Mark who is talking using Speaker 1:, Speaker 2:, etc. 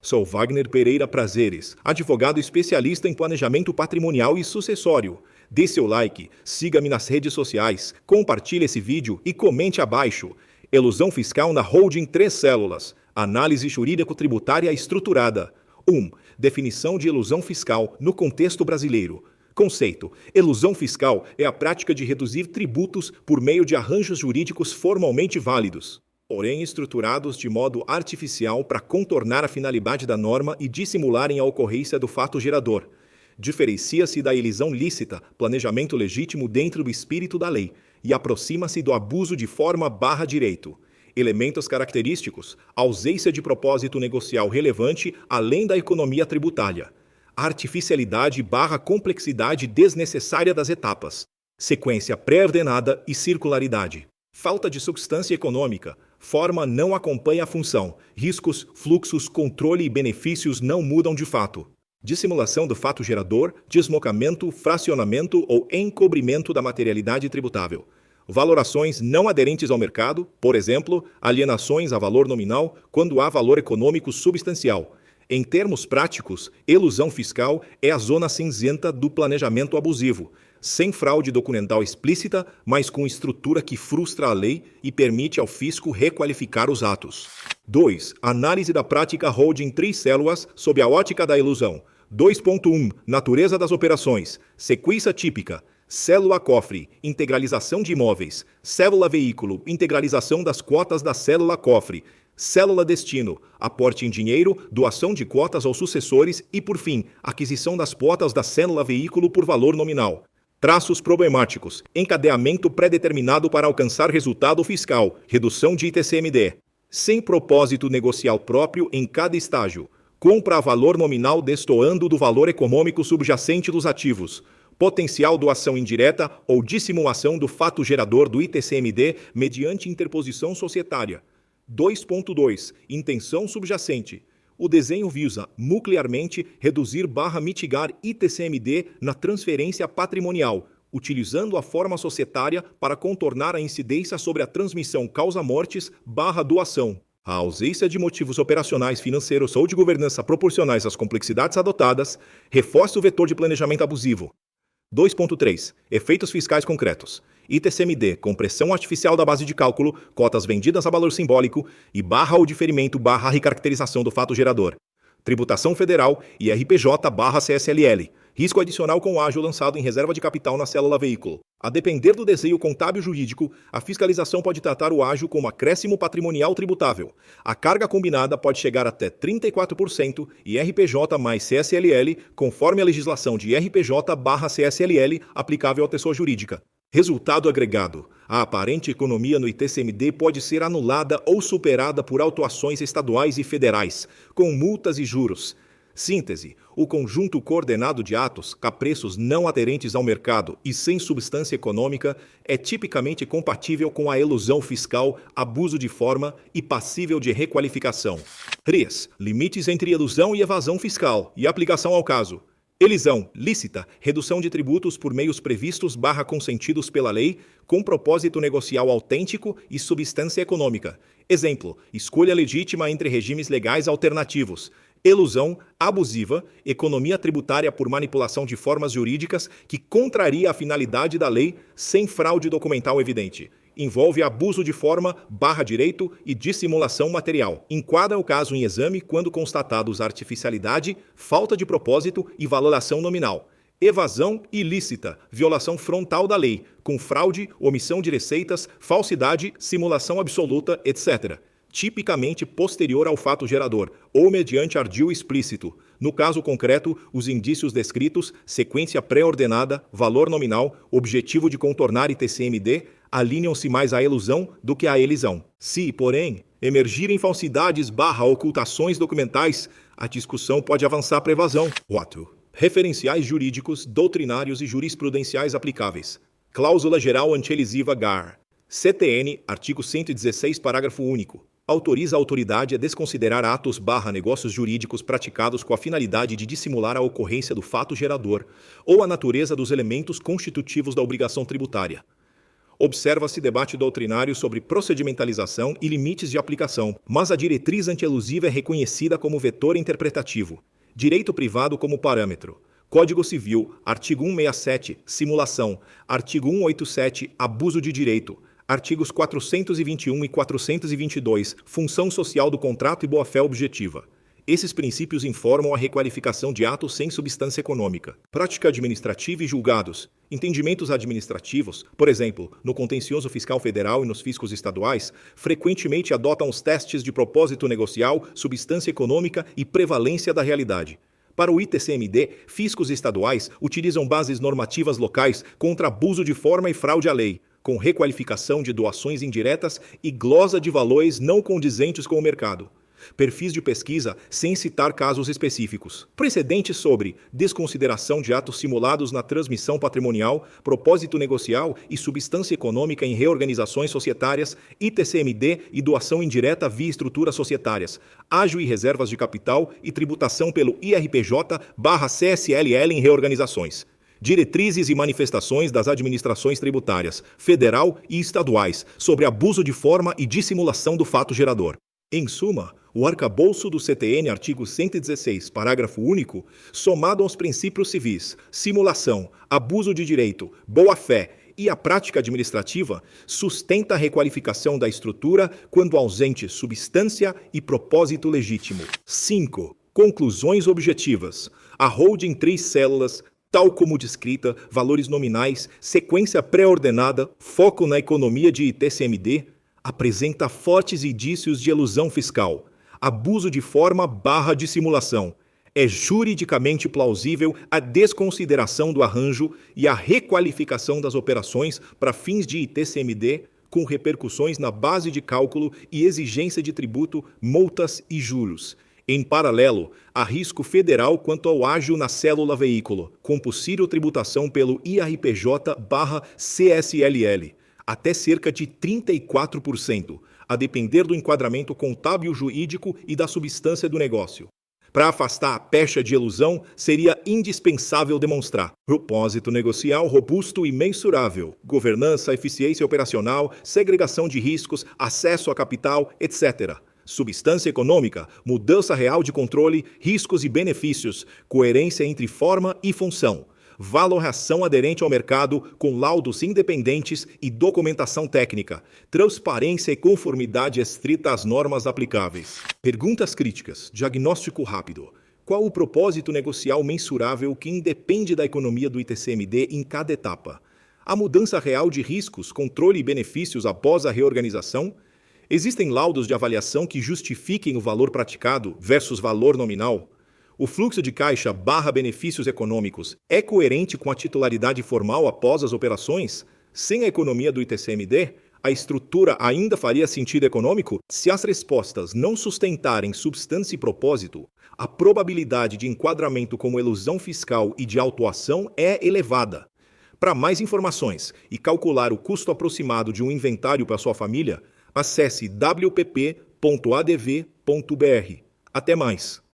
Speaker 1: Sou Wagner Pereira Prazeres, advogado especialista em planejamento patrimonial e sucessório. Dê seu like, siga-me nas redes sociais, compartilhe esse vídeo e comente abaixo. Elusão fiscal na holding 3 células. Análise jurídico-tributária estruturada. 1. Definição de elusão fiscal no contexto brasileiro. Conceito: elusão fiscal é a prática de reduzir tributos por meio de arranjos jurídicos formalmente válidos, porém estruturados de modo artificial para contornar a finalidade da norma e dissimularem a ocorrência do fato gerador. Diferencia-se da elisão lícita, planejamento legítimo dentro do espírito da lei, e aproxima-se do abuso de forma/direito. Elementos característicos: ausência de propósito negocial relevante além da economia tributária. Artificialidade/complexidade desnecessária das etapas. Sequência pré-ordenada e circularidade. Falta de substância econômica. Forma não acompanha a função. Riscos, fluxos, controle e benefícios não mudam de fato. Dissimulação do fato gerador, desmocamento, fracionamento ou encobrimento da materialidade tributável. Valorações não aderentes ao mercado, por exemplo, alienações a valor nominal quando há valor econômico substancial. Em termos práticos, elusão fiscal é a zona cinzenta do planejamento abusivo, sem fraude documental explícita, mas com estrutura que frustra a lei e permite ao fisco requalificar os atos. 2. Análise da prática holding 3 células sob a ótica da elusão. 2.1. Natureza das operações. Sequência típica. Célula-cofre, integralização de imóveis. Célula-veículo, integralização das cotas da célula-cofre. Célula-destino, aporte em dinheiro, doação de cotas aos sucessores e, por fim, aquisição das cotas da célula-veículo por valor nominal. Traços problemáticos: encadeamento pré-determinado para alcançar resultado fiscal, redução de ITCMD. Sem propósito negocial próprio em cada estágio. Compra a valor nominal destoando do valor econômico subjacente dos ativos. Potencial doação indireta ou dissimulação do fato gerador do ITCMD mediante interposição societária. 2.2. Intenção subjacente. O desenho visa, nuclearmente, reduzir/mitigar ITCMD na transferência patrimonial, utilizando a forma societária para contornar a incidência sobre a transmissão causa-mortes/doação. A ausência de motivos operacionais, financeiros ou de governança proporcionais às complexidades adotadas reforça o vetor de planejamento abusivo. 2.3. Efeitos fiscais concretos. ITCMD, compressão artificial da base de cálculo, cotas vendidas a valor simbólico e / o diferimento/recaracterização do fato gerador. Tributação federal e RPJ/CSLL. Risco adicional com ágio lançado em reserva de capital na célula veículo. A depender do desenho contábil jurídico, a fiscalização pode tratar o ágio como acréscimo patrimonial tributável. A carga combinada pode chegar até 34% e RPJ mais CSLL, conforme a legislação de RPJ/CSLL aplicável à pessoa jurídica. Resultado agregado: a aparente economia no ITCMD pode ser anulada ou superada por autuações estaduais e federais, com multas e juros. Síntese: o conjunto coordenado de atos, capreços não aderentes ao mercado e sem substância econômica é tipicamente compatível com a elusão fiscal, abuso de forma e passível de requalificação. 3. Limites entre elusão e evasão fiscal e aplicação ao caso. Elisão, lícita, redução de tributos por meios previstos/consentidos pela lei, com propósito negocial autêntico e substância econômica. Exemplo: escolha legítima entre regimes legais alternativos. Elusão, abusiva, economia tributária por manipulação de formas jurídicas que contraria a finalidade da lei sem fraude documental evidente. Envolve abuso de forma/direito e dissimulação material. Enquadra o caso em exame quando constatados artificialidade, falta de propósito e valoração nominal. Evasão ilícita, violação frontal da lei, com fraude, omissão de receitas, falsidade, simulação absoluta, etc. Tipicamente posterior ao fato gerador, ou mediante ardil explícito. No caso concreto, os indícios descritos, sequência pré-ordenada, valor nominal, objetivo de contornar ITCMD, alinham-se mais à elusão do que à elisão. Se, porém, emergirem falsidades/ocultações documentais, a discussão pode avançar para evasão. 4. Referenciais jurídicos, doutrinários e jurisprudenciais aplicáveis. Cláusula Geral Antielisiva GAR. CTN, artigo 116, parágrafo único. Autoriza a autoridade a desconsiderar atos/negócios jurídicos praticados com a finalidade de dissimular a ocorrência do fato gerador ou a natureza dos elementos constitutivos da obrigação tributária. Observa-se debate doutrinário sobre procedimentalização e limites de aplicação, mas a diretriz antielusiva é reconhecida como vetor interpretativo. Direito privado como parâmetro. Código Civil, artigo 167, simulação. Artigo 187, abuso de direito. Artigos 421 e 422, função social do contrato e boa-fé objetiva. Esses princípios informam a requalificação de atos sem substância econômica. Prática administrativa e julgados. Entendimentos administrativos, por exemplo, no contencioso fiscal federal e nos fiscos estaduais, frequentemente adotam os testes de propósito negocial, substância econômica e prevalência da realidade. Para o ITCMD, fiscos estaduais utilizam bases normativas locais contra abuso de forma e fraude à lei, com requalificação de doações indiretas e glosa de valores não condizentes com o mercado. Perfis de pesquisa sem citar casos específicos. Precedentes sobre desconsideração de atos simulados na transmissão patrimonial, propósito negocial e substância econômica em reorganizações societárias, ITCMD e doação indireta via estruturas societárias, ágio e reservas de capital e tributação pelo IRPJ/CSLL em reorganizações. Diretrizes e manifestações das administrações tributárias, federal e estaduais, sobre abuso de forma e dissimulação do fato gerador. Em suma, o arcabouço do CTN, artigo 116, parágrafo único, somado aos princípios civis, simulação, abuso de direito, boa-fé e a prática administrativa, sustenta a requalificação da estrutura quando ausente substância e propósito legítimo. 5. Conclusões objetivas. A holding 3 células, tal como descrita, valores nominais, sequência pré-ordenada, foco na economia de ITCMD, apresenta fortes indícios de elusão fiscal, abuso de forma/dissimulação. É juridicamente plausível a desconsideração do arranjo e a requalificação das operações para fins de ITCMD, com repercussões na base de cálculo e exigência de tributo, multas e juros. Em paralelo, há risco federal quanto ao ágio na célula veículo, com possível tributação pelo IRPJ/CSLL. Até cerca de 34%, a depender do enquadramento contábil jurídico e da substância do negócio. Para afastar a pecha de elusão, seria indispensável demonstrar propósito negocial robusto e mensurável, governança, eficiência operacional, segregação de riscos, acesso a capital, etc. Substância econômica, mudança real de controle, riscos e benefícios, coerência entre forma e função. Valoração aderente ao mercado com laudos independentes e documentação técnica, transparência e conformidade estrita às normas aplicáveis. Perguntas críticas, diagnóstico rápido. Qual o propósito negocial mensurável que independe da economia do ITCMD em cada etapa? A mudança real de riscos, controle e benefícios após a reorganização? Existem laudos de avaliação que justifiquem o valor praticado versus valor nominal? O fluxo de caixa/benefícios econômicos é coerente com a titularidade formal após as operações? Sem a economia do ITCMD, a estrutura ainda faria sentido econômico? Se as respostas não sustentarem substância e propósito, a probabilidade de enquadramento como elusão fiscal e de autuação é elevada. Para mais informações e calcular o custo aproximado de um inventário para sua família, acesse wpp.adv.br. Até mais!